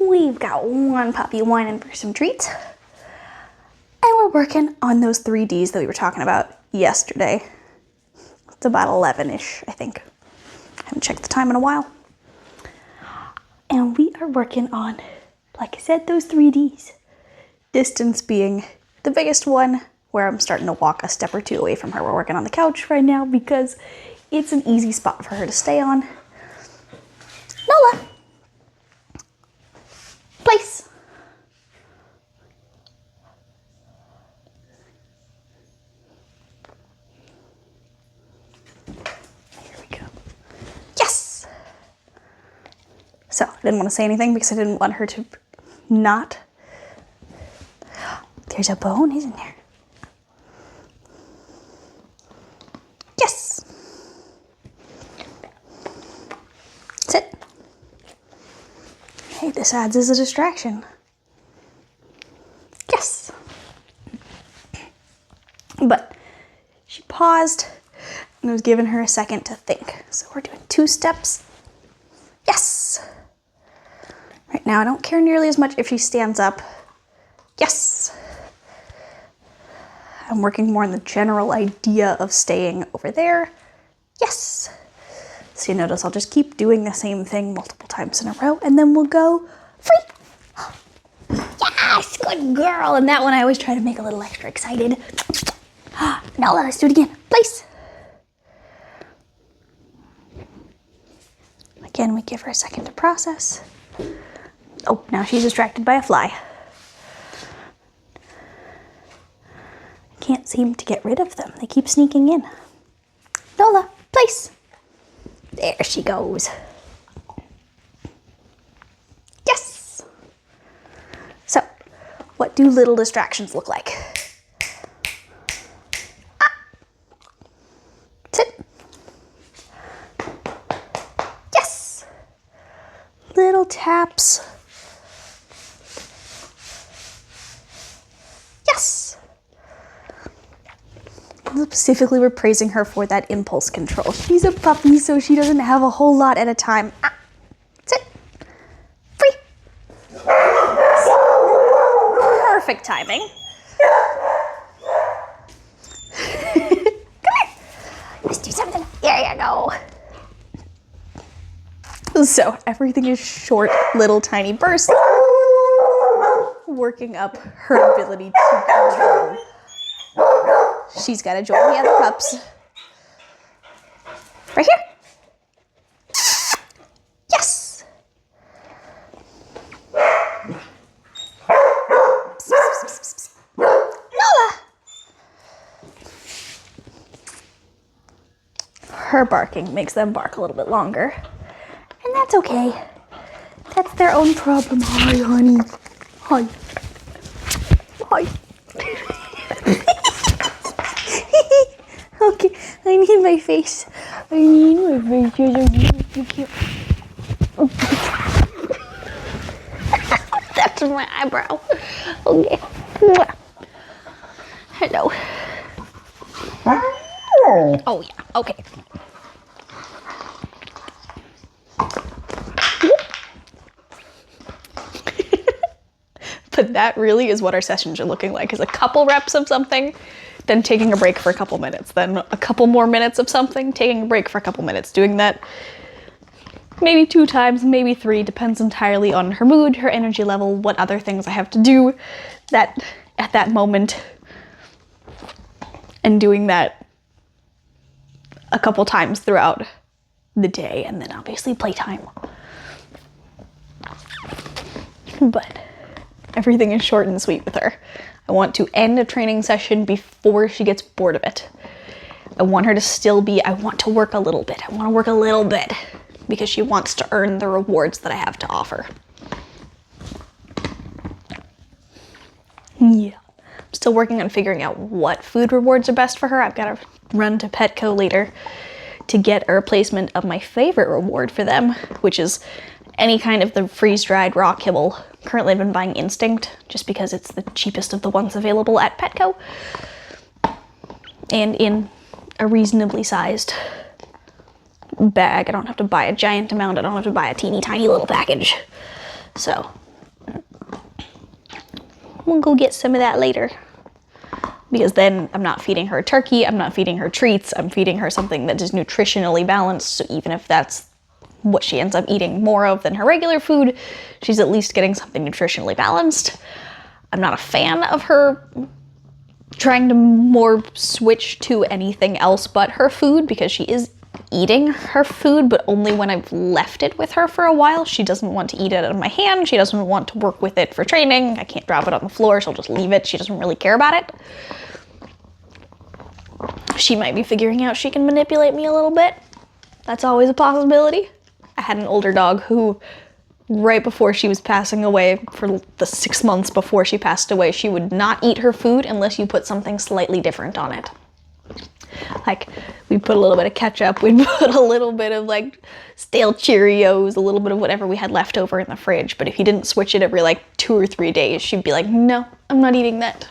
we've got one puppy whining for some treats. And we're working on those 3Ds that we were talking about yesterday. It's about 11-ish, I think. I haven't checked the time in a while. And we are working on, like I said, those 3Ds. Distance being the biggest one, where I'm starting to walk a step or two away from her. We're working on the couch right now because it's an easy spot for her to stay on. Nola! Place! Here we go. Yes! So, I didn't want to say anything because I didn't want her to not. There's a bone, isn't there? Yes! Sit. Hey, this adds as a distraction. Yes! But she paused and I was giving her a second to think. So we're doing 2 steps. Yes! Right now I don't care nearly as much if she stands up. Yes! I'm working more on the general idea of staying over there. Yes! So you notice I'll just keep doing the same thing multiple times in a row and then we'll go free! Yes! Good girl! And that one I always try to make a little extra excited. Now let's do it again. Place! Again, we give her a second to process. Oh, now she's distracted by a fly. Can't seem to get rid of them. They keep sneaking in. Nola, place. There she goes. Yes. So, what do little distractions look like? Ah. Sit. Yes. Little taps. Yes. Specifically, we're praising her for that impulse control. She's a puppy, so she doesn't have a whole lot at a time. Ah, sit. Free. Perfect timing. Come here. Let's do something. There you go. So everything is short, little tiny bursts, working up her ability to control. She's got to join the other pups. Right here. Yes. Nola. Her barking makes them bark a little bit longer. And that's okay. That's their own problem. Hi, honey. Hi. Hi. Okay, I need my face. I need my face. You cute. That's my eyebrow. Okay. Hello. Oh yeah. Okay. But that really is what our sessions are looking like, is a couple reps of something, then taking a break for a couple minutes, then a couple more minutes of something, taking a break for a couple minutes, doing that maybe 2 times, maybe 3, depends entirely on her mood, her energy level, what other things I have to do that at that moment, and doing that a couple times throughout the day, and then obviously playtime. But everything is short and sweet with her. I want to end a training session before she gets bored of it. I want her to still be, I want to work a little bit. I want to work a little bit because she wants to earn the rewards that I have to offer. Yeah. I'm still working on figuring out what food rewards are best for her. I've got to run to Petco later to get a replacement of my favorite reward for them, which is any kind of the freeze-dried raw kibble. Currently I've been buying Instinct just because it's the cheapest of the ones available at Petco and in a reasonably sized bag. I don't have to buy a giant amount. I don't have to buy a teeny tiny little package. So we'll go get some of that later. Because then I'm not feeding her turkey, I'm not feeding her treats, I'm feeding her something that is nutritionally balanced, so even if that's what she ends up eating more of than her regular food, she's at least getting something nutritionally balanced. I'm not a fan of her trying to more switch to anything else but her food, because she is eating her food, but only when I've left it with her for a while. She doesn't want to eat it out of my hand, she doesn't want to work with it for training, I can't drop it on the floor, she'll just leave it, she doesn't really care about it. She might be figuring out she can manipulate me a little bit. That's always a possibility. I had an older dog who, right before she was passing away, for the 6 months before she passed away, she would not eat her food unless you put something slightly different on it. Like, we'd put a little bit of ketchup, we'd put a little bit of like stale Cheerios, a little bit of whatever we had left over in the fridge, but if you didn't switch it every like 2 or 3 days, she'd be like, no, I'm not eating that.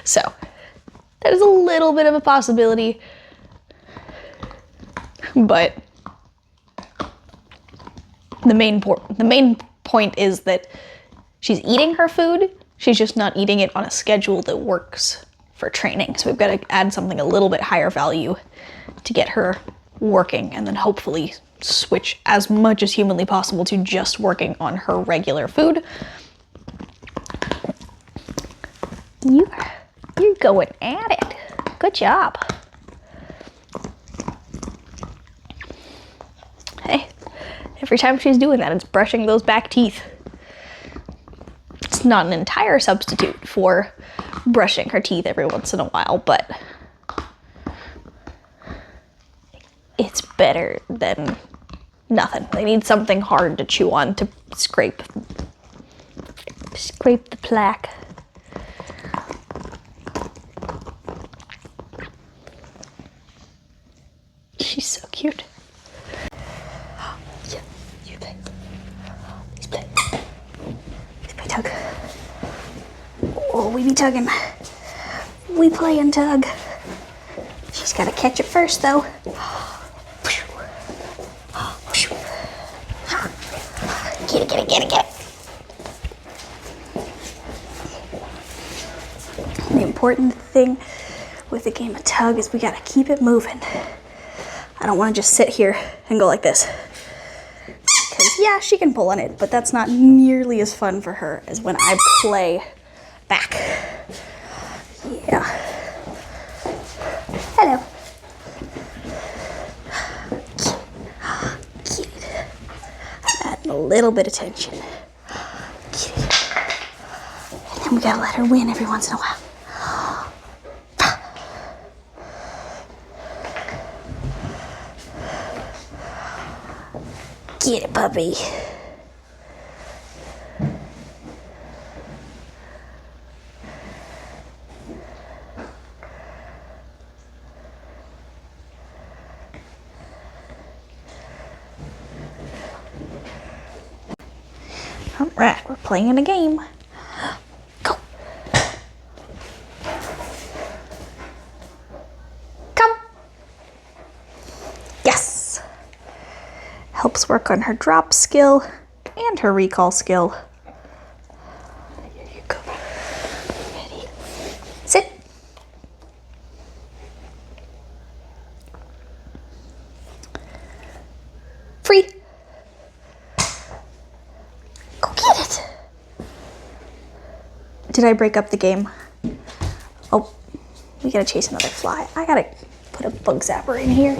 So, that is a little bit of a possibility, but the main point is that she's eating her food, she's just not eating it on a schedule that works for training. So we've got to add something a little bit higher value to get her working, and then hopefully switch as much as humanly possible to just working on her regular food. You're going at it. Good job. Hey, every time she's doing that, it's brushing those back teeth. It's not an entire substitute for brushing her teeth every once in a while, but it's better than nothing. They need something hard to chew on to scrape the plaque. She's so cute. Yeah, you play. Let's play. Let's play tug. Oh, we be tugging. We play and tug. She's gotta catch it first, though. Get it, get it, get it, get it. The important thing with the game of tug is we gotta keep it moving. I don't want to just sit here and go like this. Because yeah, she can pull on it, but that's not nearly as fun for her as when I play back. Yeah. Hello. Get it. Add a little bit of tension. Get it. And then we gotta let her win every once in a while. Get it, puppy. All right, we're playing a game. Go. Come. Yes. Helps work on her drop skill and her recall skill. Here you go. Ready? Sit. Free. Go get it. Did I break up the game? Oh, we gotta chase another fly. I gotta put a bug zapper in here.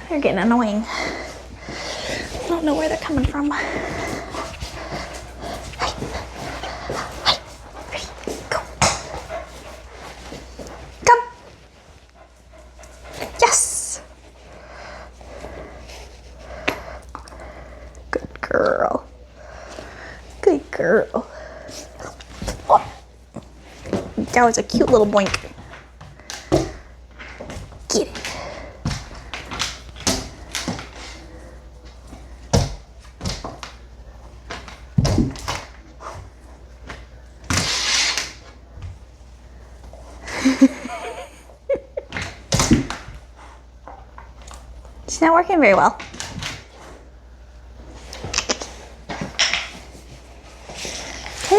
They're getting annoying. I don't know where they're coming from. Go. Come. Yes. Good girl. Good girl. Oh. That was a cute little boink. Get it. It's not working very well.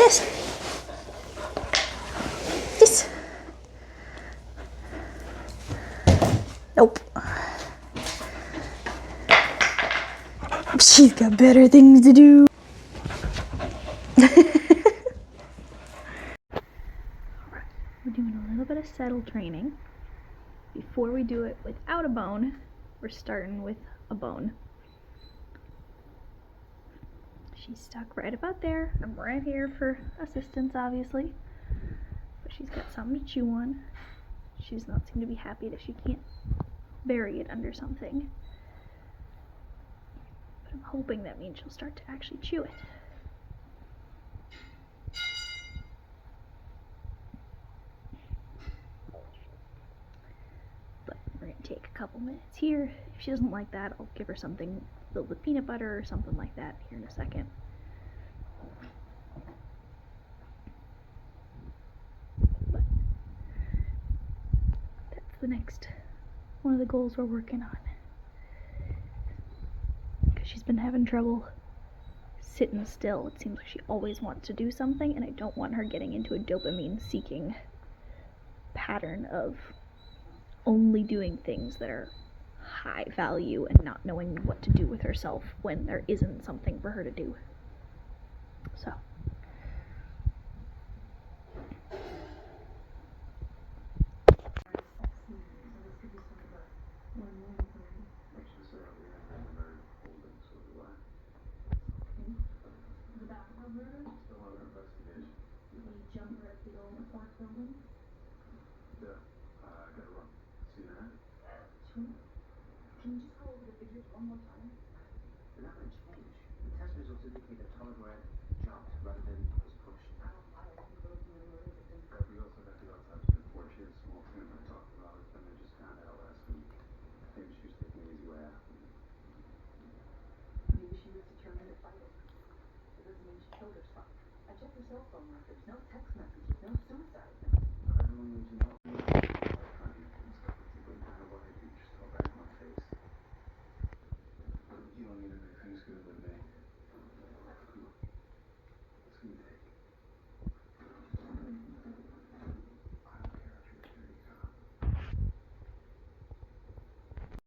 This. This. Nope. She's got better things to do. Alright, we're doing a little bit of settle training. Before we do it without a bone, we're starting with a bone. She's stuck right about there. I'm right here for assistance, obviously. But she's got something to chew on. She does not seem to be happy that she can't bury it under something. But I'm hoping that means she'll start to actually chew it. But we're going to take a couple minutes here. If she doesn't like that, I'll give her something filled with peanut butter or something like that here in a second. But that's the next one of the goals we're working on. Because she's been having trouble sitting still. It seems like she always wants to do something, and I don't want her getting into a dopamine seeking pattern of only doing things that are high value and not knowing what to do with herself when there isn't something for her to do. So